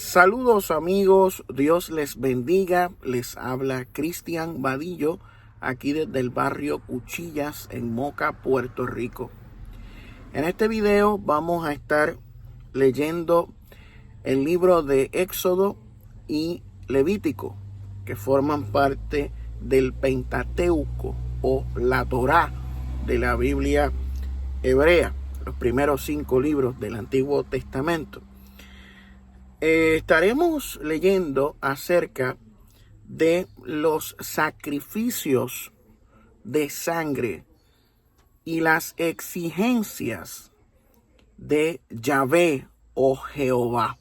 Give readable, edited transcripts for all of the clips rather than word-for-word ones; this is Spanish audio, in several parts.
Saludos amigos, Dios les bendiga, les habla Cristian Vadillo, aquí desde el barrio Cuchillas en Moca, Puerto Rico. En este video vamos a estar leyendo el libro de Éxodo y Levítico, que forman parte del Pentateuco o la Torá de la Biblia hebrea, los primeros 5 libros del Antiguo Testamento. Estaremos leyendo acerca de los sacrificios de sangre y las exigencias de Yahvé o Jehová.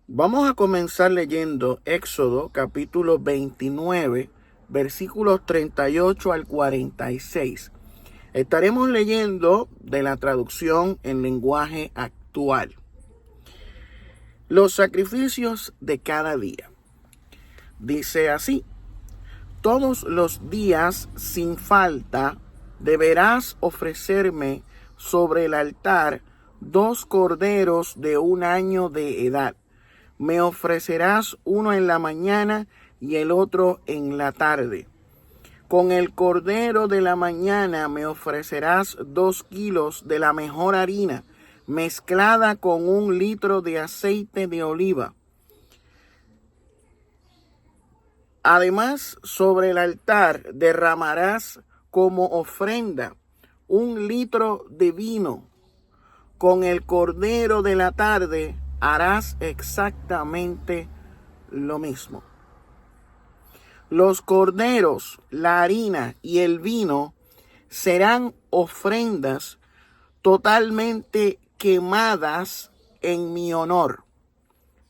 Vamos a comenzar leyendo Éxodo capítulo 29, versículos 38 al 46. Estaremos leyendo de la traducción en lenguaje actual. Los sacrificios de cada día. Dice así: todos los días sin falta deberás ofrecerme sobre el altar 2 corderos de 1 año de edad. Me ofrecerás uno en la mañana y el otro en la tarde. Con el cordero de la mañana me ofrecerás 2 kilos de la mejor harina, mezclada con 1 litro de aceite de oliva. Además, sobre el altar derramarás como ofrenda 1 litro de vino. Con el cordero de la tarde harás exactamente lo mismo. Los corderos, la harina y el vino serán ofrendas totalmente quemadas en mi honor,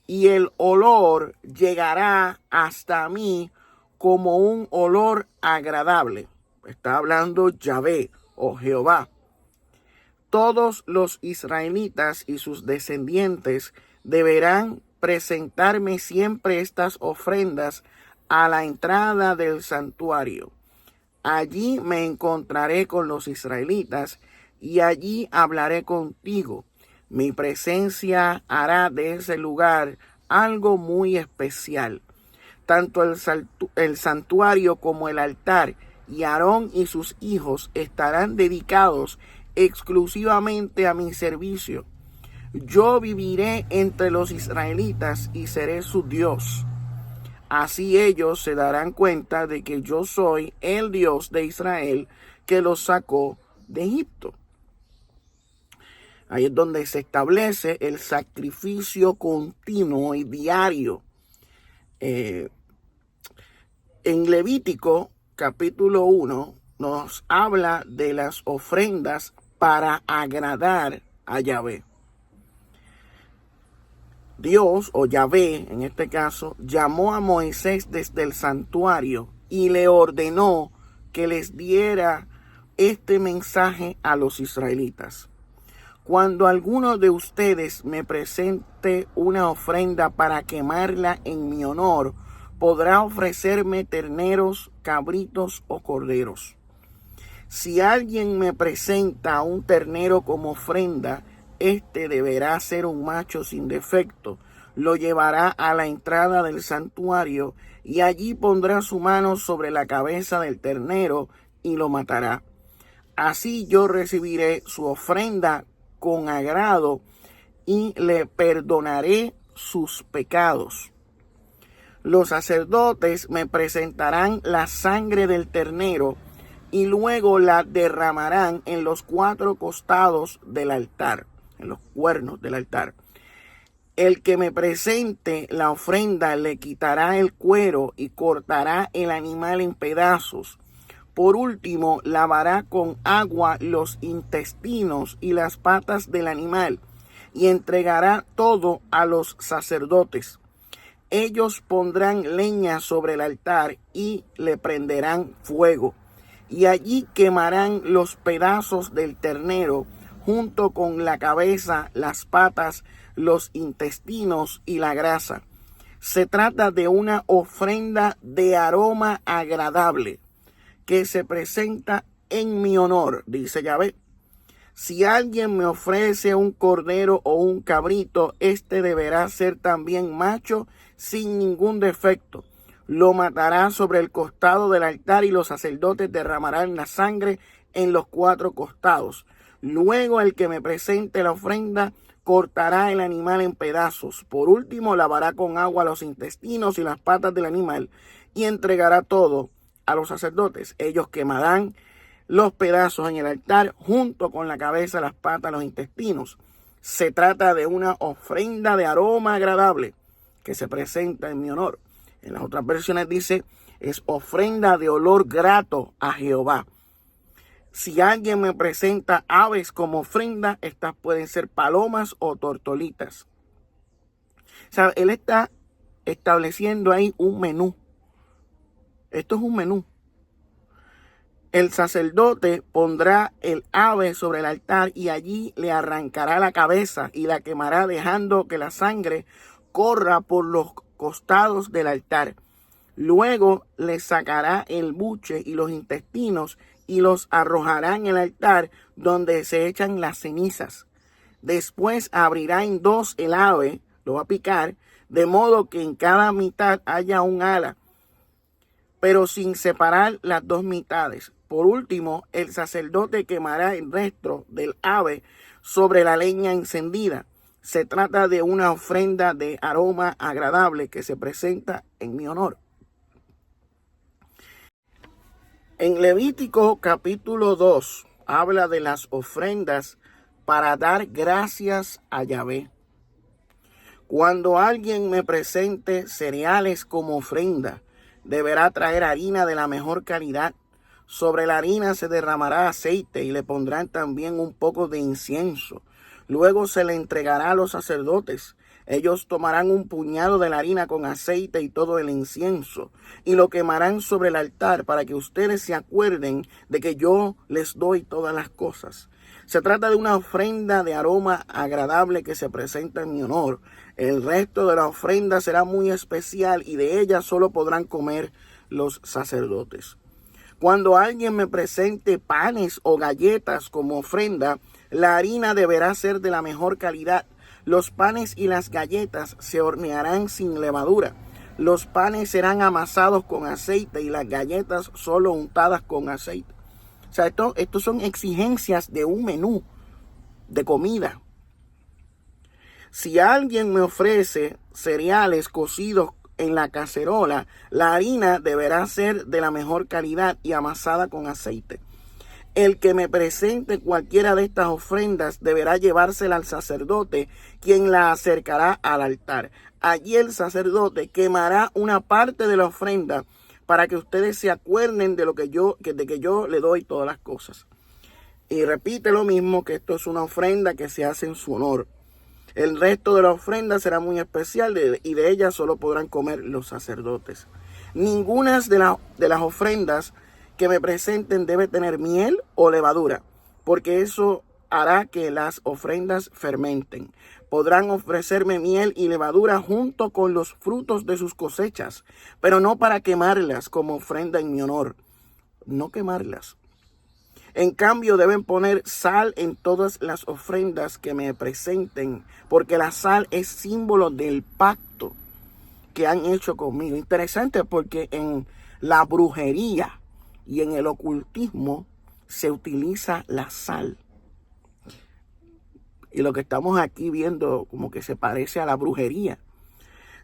y el olor llegará hasta mí como un olor agradable. Está hablando Yahvé o Jehová. Todos los israelitas y sus descendientes deberán presentarme siempre estas ofrendas a la entrada del santuario. Allí me encontraré con los israelitas y allí hablaré contigo. Mi presencia hará de ese lugar algo muy especial. Tanto el santuario como el altar y Aarón y sus hijos estarán dedicados exclusivamente a mi servicio. Yo viviré entre los israelitas y seré su Dios. Así ellos se darán cuenta de que yo soy el Dios de Israel que los sacó de Egipto. Ahí es donde se establece el sacrificio continuo y diario. En Levítico capítulo 1 nos habla de las ofrendas para agradar a Yahvé. Dios, o Yahvé en este caso, llamó a Moisés desde el santuario y le ordenó que les diera este mensaje a los israelitas. Cuando alguno de ustedes me presente una ofrenda para quemarla en mi honor, podrá ofrecerme terneros, cabritos o corderos. Si alguien me presenta un ternero como ofrenda, este deberá ser un macho sin defecto. Lo llevará a la entrada del santuario y allí pondrá su mano sobre la cabeza del ternero y lo matará. Así yo recibiré su ofrenda con agrado y le perdonaré sus pecados. Los sacerdotes me presentarán la sangre del ternero y luego la derramarán en los 4 costados del altar, en los cuernos del altar. El que me presente la ofrenda le quitará el cuero y cortará el animal en pedazos. Por último, lavará con agua los intestinos y las patas del animal y entregará todo a los sacerdotes. Ellos pondrán leña sobre el altar y le prenderán fuego. Y allí quemarán los pedazos del ternero junto con la cabeza, las patas, los intestinos y la grasa. Se trata de una ofrenda de aroma agradable que se presenta en mi honor, dice Yahvé. Si alguien me ofrece un cordero o un cabrito, este deberá ser también macho sin ningún defecto. Lo matará sobre el costado del altar y los sacerdotes derramarán la sangre en los 4 costados. Luego el que me presente la ofrenda cortará el animal en pedazos. Por último, lavará con agua los intestinos y las patas del animal y entregará todo a los sacerdotes. Ellos quemarán los pedazos en el altar junto con la cabeza, las patas, los intestinos. Se trata de una ofrenda de aroma agradable que se presenta en mi honor. En las otras versiones dice, es ofrenda de olor grato a Jehová. Si alguien me presenta aves como ofrenda, estas pueden ser palomas o tortolitas. O sea, él está estableciendo ahí un menú. Esto es un menú. El sacerdote pondrá el ave sobre el altar y allí le arrancará la cabeza y la quemará, dejando que la sangre corra por los costados del altar. Luego le sacará el buche y los intestinos y los arrojará en el altar donde se echan las cenizas. Después abrirá en 2 el ave, lo va a picar, de modo que en cada mitad haya un ala, pero sin separar las 2 mitades. Por último, el sacerdote quemará el resto del ave sobre la leña encendida. Se trata de una ofrenda de aroma agradable que se presenta en mi honor. En Levítico capítulo 2 habla de las ofrendas para dar gracias a Yahvé. Cuando alguien me presente cereales como ofrenda, deberá traer harina de la mejor calidad. Sobre la harina se derramará aceite y le pondrán también un poco de incienso. Luego se le entregará a los sacerdotes. Ellos tomarán un puñado de la harina con aceite y todo el incienso y lo quemarán sobre el altar para que ustedes se acuerden de que yo les doy todas las cosas. Se trata de una ofrenda de aroma agradable que se presenta en mi honor. El resto de la ofrenda será muy especial y de ella solo podrán comer los sacerdotes. Cuando alguien me presente panes o galletas como ofrenda, la harina deberá ser de la mejor calidad. Los panes y las galletas se hornearán sin levadura. Los panes serán amasados con aceite y las galletas solo untadas con aceite. O sea, esto son exigencias de un menú de comida. Si alguien me ofrece cereales cocidos en la cacerola, la harina deberá ser de la mejor calidad y amasada con aceite. El que me presente cualquiera de estas ofrendas deberá llevársela al sacerdote, quien la acercará al altar. Allí el sacerdote quemará una parte de la ofrenda para que ustedes se acuerden de que yo le doy todas las cosas. Y repite lo mismo, que esto es una ofrenda que se hace en su honor. El resto de la ofrenda será muy especial y de ella solo podrán comer los sacerdotes. Ninguna de las ofrendas que me presenten debe tener miel o levadura, porque eso hará que las ofrendas fermenten. Podrán ofrecerme miel y levadura junto con los frutos de sus cosechas, pero no para quemarlas como ofrenda en mi honor. No quemarlas. En cambio, deben poner sal en todas las ofrendas que me presenten, porque la sal es símbolo del pacto que han hecho conmigo. Interesante, porque en la brujería y en el ocultismo se utiliza la sal. Y lo que estamos aquí viendo como que se parece a la brujería.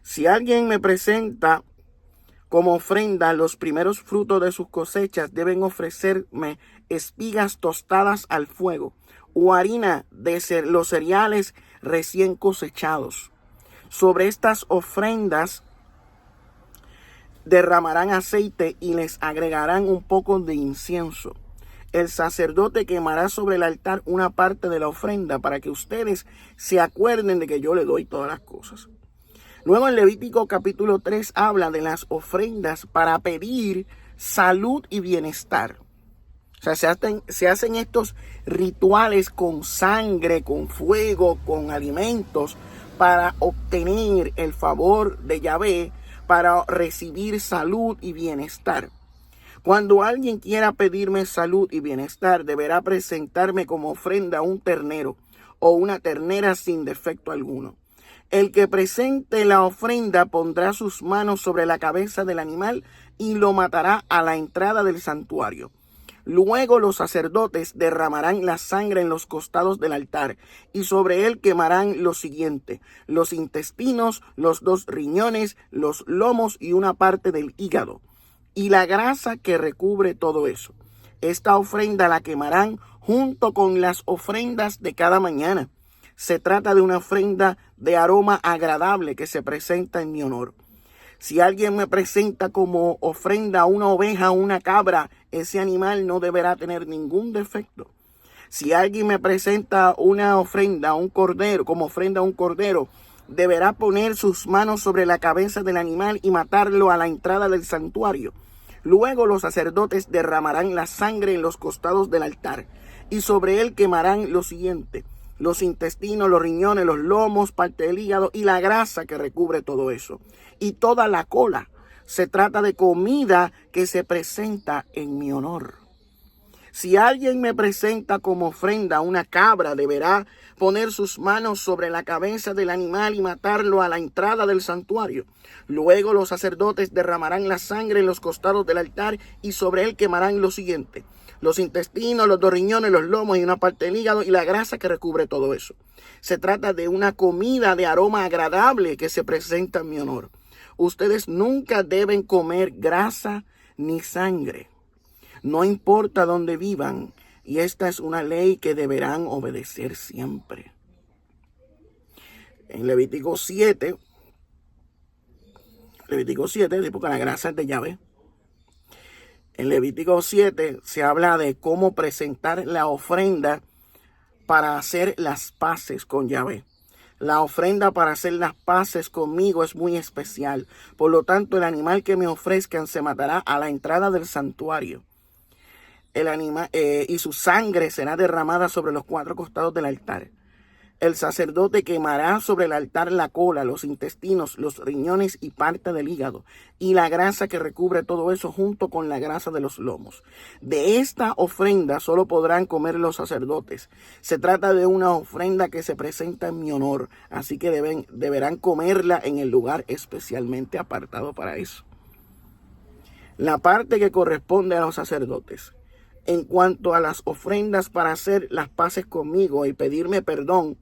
Si alguien me presenta como ofrenda los primeros frutos de sus cosechas, deben ofrecerme espigas tostadas al fuego o harina de los cereales recién cosechados. Sobre estas ofrendas derramarán aceite y les agregarán un poco de incienso. El sacerdote quemará sobre el altar una parte de la ofrenda para que ustedes se acuerden de que yo le doy todas las cosas. Luego en Levítico capítulo 3 habla de las ofrendas para pedir salud y bienestar. O sea, se hacen estos rituales con sangre, con fuego, con alimentos para obtener el favor de Yahvé, para recibir salud y bienestar. Cuando alguien quiera pedirme salud y bienestar, deberá presentarme como ofrenda un ternero o una ternera sin defecto alguno. El que presente la ofrenda pondrá sus manos sobre la cabeza del animal y lo matará a la entrada del santuario. Luego los sacerdotes derramarán la sangre en los costados del altar y sobre él quemarán lo siguiente: los intestinos, los 2 riñones, los lomos y una parte del hígado, y la grasa que recubre todo eso. Esta ofrenda la quemarán junto con las ofrendas de cada mañana. Se trata de una ofrenda de aroma agradable que se presenta en mi honor. Si alguien me presenta como ofrenda una oveja o una cabra, ese animal no deberá tener ningún defecto. Si alguien me presenta una ofrenda, un cordero, como ofrenda a un cordero, deberá poner sus manos sobre la cabeza del animal y matarlo a la entrada del santuario. Luego los sacerdotes derramarán la sangre en los costados del altar y sobre él quemarán lo siguiente: los intestinos, los riñones, los lomos, parte del hígado y la grasa que recubre todo eso, y toda la cola. Se trata de comida que se presenta en mi honor. Si alguien me presenta como ofrenda una cabra, deberá poner sus manos sobre la cabeza del animal y matarlo a la entrada del santuario. Luego los sacerdotes derramarán la sangre en los costados del altar y sobre él quemarán lo siguiente: los intestinos, los 2 riñones, los lomos y una parte del hígado y la grasa que recubre todo eso. Se trata de una comida de aroma agradable que se presenta en mi honor. Ustedes nunca deben comer grasa ni sangre, no importa dónde vivan, y esta es una ley que deberán obedecer siempre. En Levítico 7, porque la grasa es de Yahvé. En Levítico 7 se habla de cómo presentar la ofrenda para hacer las paces con Yahvé. La ofrenda para hacer las paces conmigo es muy especial. Por lo tanto, el animal que me ofrezcan se matará a la entrada del santuario. El animal y su sangre será derramada sobre los 4 costados del altar. El sacerdote quemará sobre el altar la cola, los intestinos, los riñones y parte del hígado, y la grasa que recubre todo eso junto con la grasa de los lomos. De esta ofrenda solo podrán comer los sacerdotes. Se trata de una ofrenda que se presenta en mi honor, así que deberán comerla en el lugar especialmente apartado para eso. La parte que corresponde a los sacerdotes. En cuanto a las ofrendas para hacer las paces conmigo y pedirme perdón,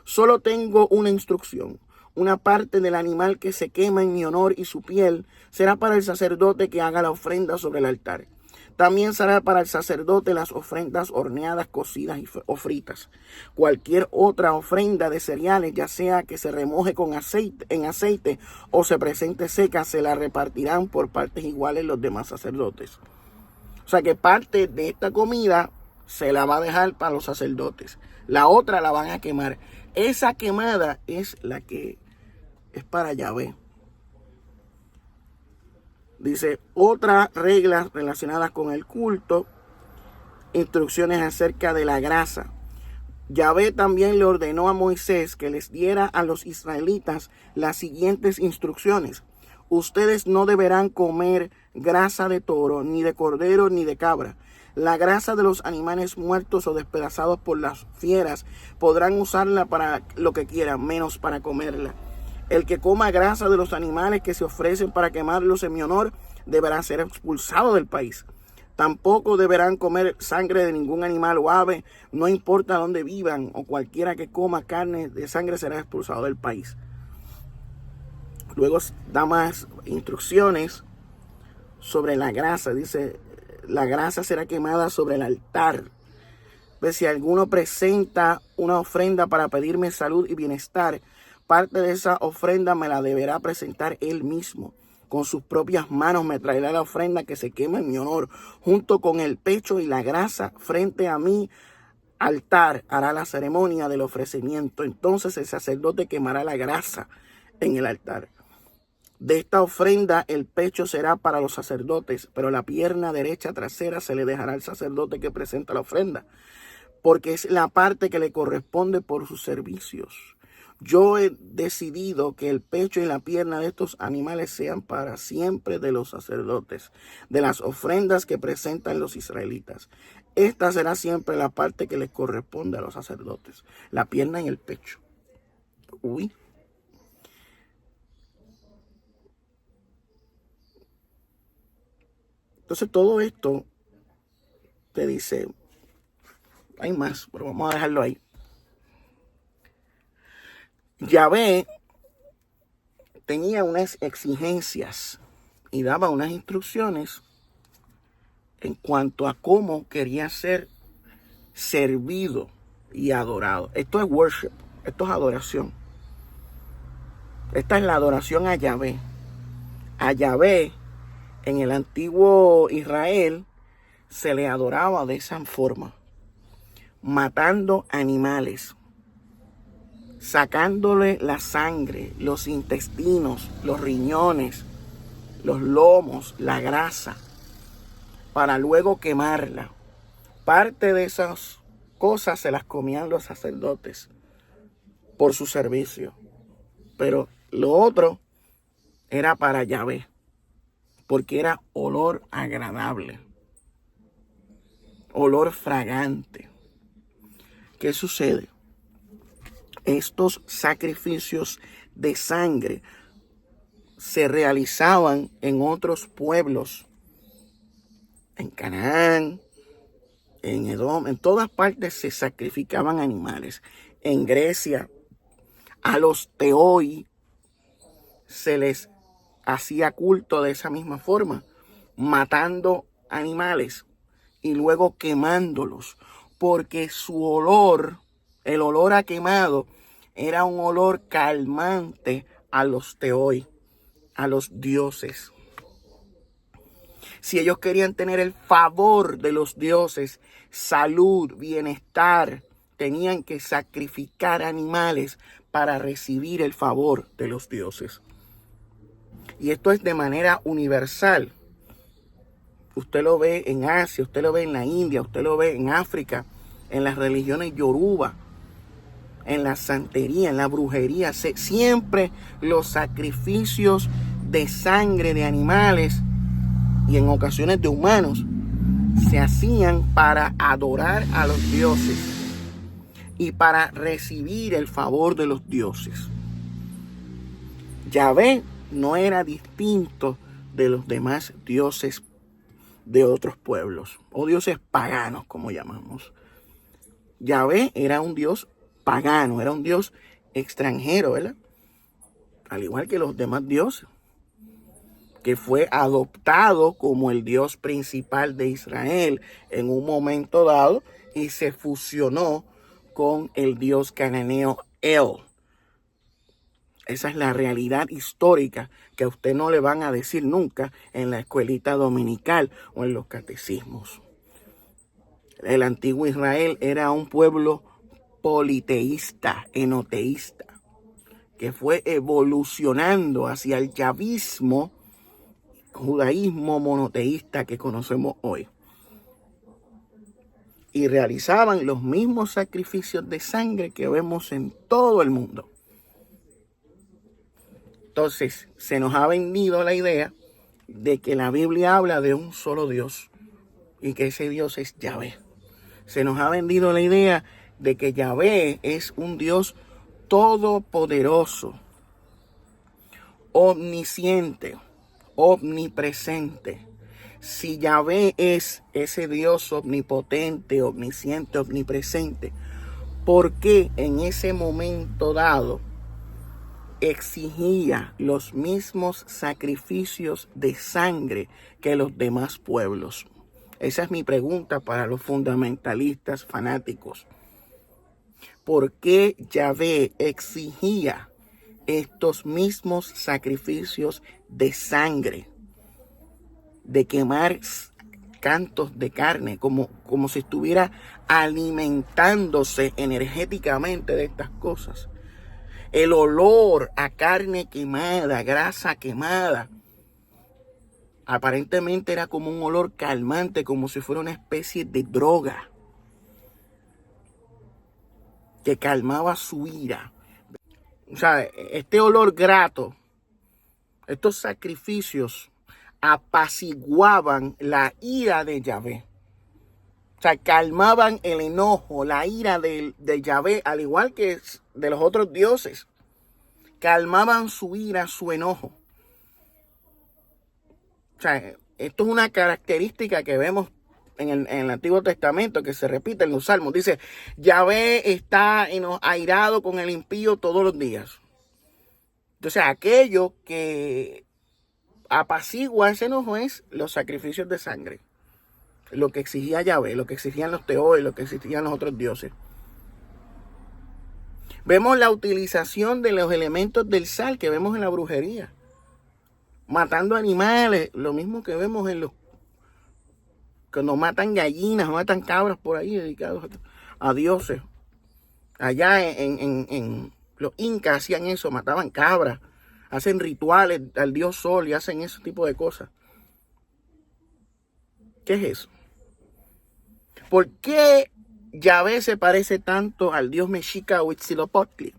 solo tengo una instrucción. Una parte del animal que se quema en mi honor y su piel será para el sacerdote que haga la ofrenda sobre el altar. También será para el sacerdote las ofrendas horneadas, cocidas o fritas. Cualquier otra ofrenda de cereales, ya sea que se remoje en aceite o se presente seca, se la repartirán por partes iguales los demás sacerdotes. O sea que parte de esta comida se la va a dejar para los sacerdotes. La otra la van a quemar. Esa quemada es la que es para Yahvé. Dice, otras reglas relacionadas con el culto, instrucciones acerca de la grasa. Yahvé también le ordenó a Moisés que les diera a los israelitas las siguientes instrucciones. Ustedes no deberán comer grasa de toro, ni de cordero, ni de cabra. La grasa de los animales muertos o despedazados por las fieras podrán usarla para lo que quieran, menos para comerla. El que coma grasa de los animales que se ofrecen para quemarlos en mi honor deberá ser expulsado del país. Tampoco deberán comer sangre de ningún animal o ave, no importa dónde vivan, o cualquiera que coma carne de sangre será expulsado del país. Luego da más instrucciones sobre la grasa. Dice, la grasa será quemada sobre el altar. Pues si alguno presenta una ofrenda para pedirme salud y bienestar, parte de esa ofrenda me la deberá presentar él mismo. Con sus propias manos me traerá la ofrenda que se quema en mi honor, junto con el pecho y la grasa frente a mi altar. Hará la ceremonia del ofrecimiento. Entonces el sacerdote quemará la grasa en el altar. De esta ofrenda el pecho será para los sacerdotes, pero la pierna derecha trasera se le dejará al sacerdote que presenta la ofrenda, porque es la parte que le corresponde por sus servicios. Yo he decidido que el pecho y la pierna de estos animales sean para siempre de los sacerdotes, de las ofrendas que presentan los israelitas. Esta será siempre la parte que les corresponde a los sacerdotes, la pierna y el pecho. Uy. Entonces todo esto te dice, hay más, pero vamos a dejarlo ahí. Yahvé tenía unas exigencias y daba unas instrucciones en cuanto a cómo quería ser servido y adorado. Esto es worship, esto es adoración. Esta es la adoración a Yahvé. A Yahvé en el antiguo Israel se le adoraba de esa forma, matando animales, sacándole la sangre, los intestinos, los riñones, los lomos, la grasa, para luego quemarla. Parte de esas cosas se las comían los sacerdotes por su servicio, pero lo otro era para Yahvé, porque era olor agradable, olor fragante. ¿Qué sucede? Estos sacrificios de sangre se realizaban en otros pueblos, en Canaán, en Edom, en todas partes se sacrificaban animales. En Grecia, a los teoi se les hacía culto de esa misma forma, matando animales y luego quemándolos, porque su olor, el olor a quemado, era un olor calmante a los teoi, a los dioses. Si ellos querían tener el favor de los dioses, salud, bienestar, tenían que sacrificar animales para recibir el favor de los dioses. Y esto es de manera universal. Usted lo ve en Asia, usted lo ve en la India, usted lo ve en África, en las religiones yoruba, en la santería, en la brujería. Siempre los sacrificios de sangre de animales y en ocasiones de humanos se hacían para adorar a los dioses y para recibir el favor de los dioses. Yahvé no era distinto de los demás dioses de otros pueblos o dioses paganos, como llamamos. Yahvé era un dios pagano, era un dios extranjero, ¿verdad? Al igual que los demás dioses, que fue adoptado como el Dios principal de Israel en un momento dado y se fusionó con el Dios cananeo El. Esa es la realidad histórica que a usted no le van a decir nunca en la escuelita dominical o en los catecismos. El antiguo Israel era un pueblo politeísta, enoteísta, que fue evolucionando hacia el yavismo, judaísmo monoteísta que conocemos hoy. Y realizaban los mismos sacrificios de sangre que vemos en todo el mundo. Entonces, se nos ha vendido la idea de que la Biblia habla de un solo Dios y que ese Dios es Yahvé. Se nos ha vendido la idea de que Yahvé es un Dios todopoderoso, omnisciente, omnipresente. Si Yahvé es ese Dios omnipotente, omnisciente, omnipresente, ¿por qué en ese momento dado exigía los mismos sacrificios de sangre que los demás pueblos? Esa es mi pregunta para los fundamentalistas fanáticos. ¿Por qué Yahvé exigía estos mismos sacrificios de sangre, de quemar cantos de carne, como si estuviera alimentándose energéticamente de estas cosas? El olor a carne quemada, grasa quemada, aparentemente era como un olor calmante, como si fuera una especie de droga que calmaba su ira. O sea, este olor grato, estos sacrificios apaciguaban la ira de Yahvé. O sea, calmaban el enojo, la ira de Yahvé, al igual que de los otros dioses. Calmaban su ira, su enojo. O sea, esto es una característica que vemos en el Antiguo Testamento, que se repite en los Salmos. Dice, Yahvé está airado con el impío todos los días. Entonces, aquello que apacigua ese enojo es los sacrificios de sangre. Lo que exigía Yahvé, lo que exigían los teoes, lo que exigían los otros dioses. Vemos la utilización de los elementos del sal que vemos en la brujería. Matando animales, lo mismo que vemos en los... Cuando matan gallinas, matan cabras por ahí dedicados a dioses. Allá en los incas hacían eso, mataban cabras. Hacen rituales al dios sol y hacen ese tipo de cosas. ¿Qué es eso? ¿Por qué Yahvé se parece tanto al dios mexica Huitzilopochtli?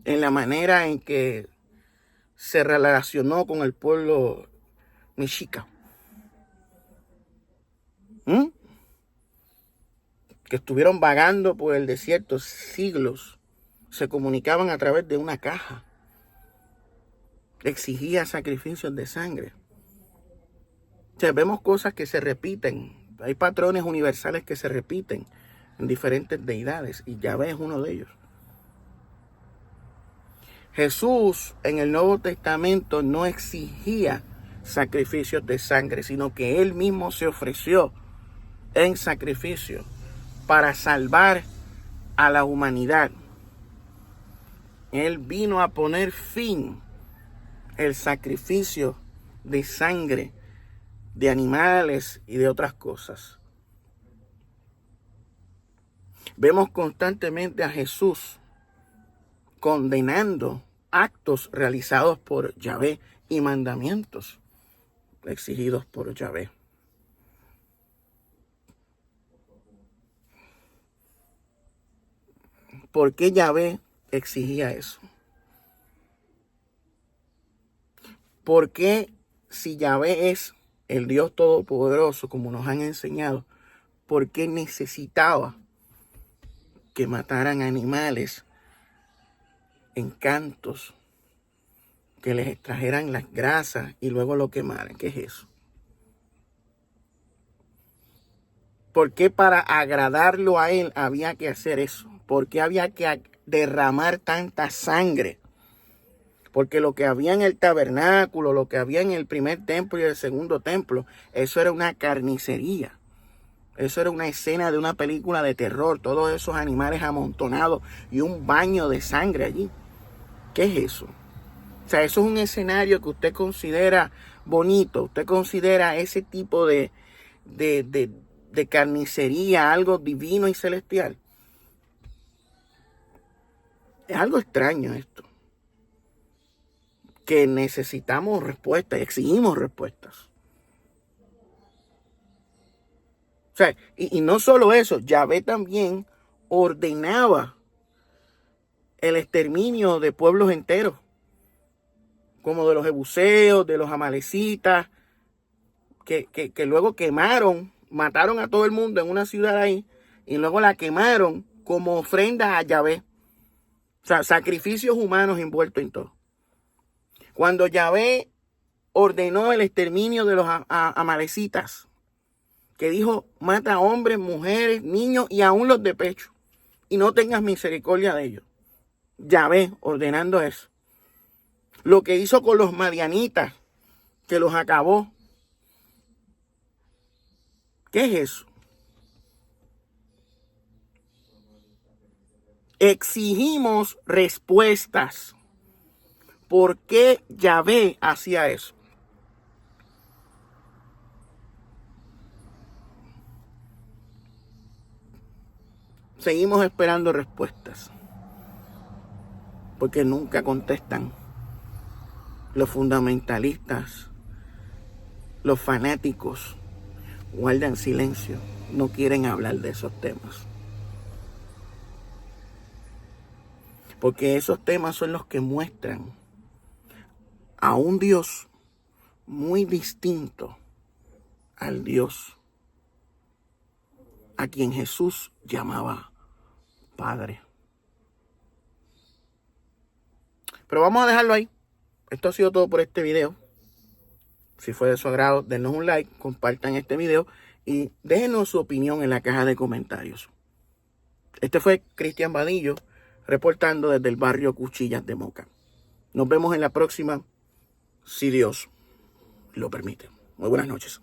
En la manera en que se relacionó con el pueblo mexica. Que estuvieron vagando por el desierto siglos. Se comunicaban a través de una caja. Exigía sacrificios de sangre. O sea, vemos cosas que se repiten. Hay patrones universales que se repiten en diferentes deidades y Yahvé es uno de ellos. Jesús en el Nuevo Testamento no exigía sacrificios de sangre, sino que Él mismo se ofreció en sacrificio para salvar a la humanidad. Él vino a poner fin al sacrificio de sangre de animales y de otras cosas. Vemos constantemente a Jesús condenando actos realizados por Yahvé y mandamientos exigidos por Yahvé. ¿Por qué Yahvé exigía eso? ¿Por qué si Yahvé es el Dios Todopoderoso, como nos han enseñado, por qué necesitaba que mataran animales en cantos, que les extrajeran las grasas y luego lo quemaran? ¿Qué es eso? ¿Por qué para agradarlo a él había que hacer eso? ¿Por qué había que derramar tanta sangre? Porque lo que había en el tabernáculo, lo que había en el primer templo y el segundo templo, eso era una carnicería. Eso era una escena de una película de terror. Todos esos animales amontonados y un baño de sangre allí. ¿Qué es eso? O sea, eso es un escenario que usted considera bonito. Usted considera ese tipo de carnicería algo divino y celestial. Es algo extraño esto. Que necesitamos respuestas, exigimos respuestas. O sea, y no solo eso, Yahvé también ordenaba el exterminio de pueblos enteros, como de los jebuseos, de los amalecitas, que luego quemaron, mataron a todo el mundo en una ciudad ahí, y luego la quemaron como ofrenda a Yahvé. O sea, sacrificios humanos envueltos en todo. Cuando Yahvé ordenó el exterminio de los amalecitas, que dijo, mata a hombres, mujeres, niños y aún los de pecho, y no tengas misericordia de ellos. Yahvé ordenando eso. Lo que hizo con los madianitas, que los acabó. ¿Qué es eso? Exigimos respuestas. ¿Por qué Yahvé hacía eso? Seguimos esperando respuestas. Porque nunca contestan. Los fundamentalistas, los fanáticos, guardan silencio. No quieren hablar de esos temas. porque esos temas son los que muestran a un Dios muy distinto al Dios a quien Jesús llamaba Padre. Pero vamos a dejarlo ahí. Esto ha sido todo por este video. Si fue de su agrado, denos un like, compartan este video y déjenos su opinión en la caja de comentarios. Este fue Cristian Vadillo, reportando desde el barrio Cuchillas de Moca. Nos vemos en la próxima, si Dios lo permite. Muy buenas noches.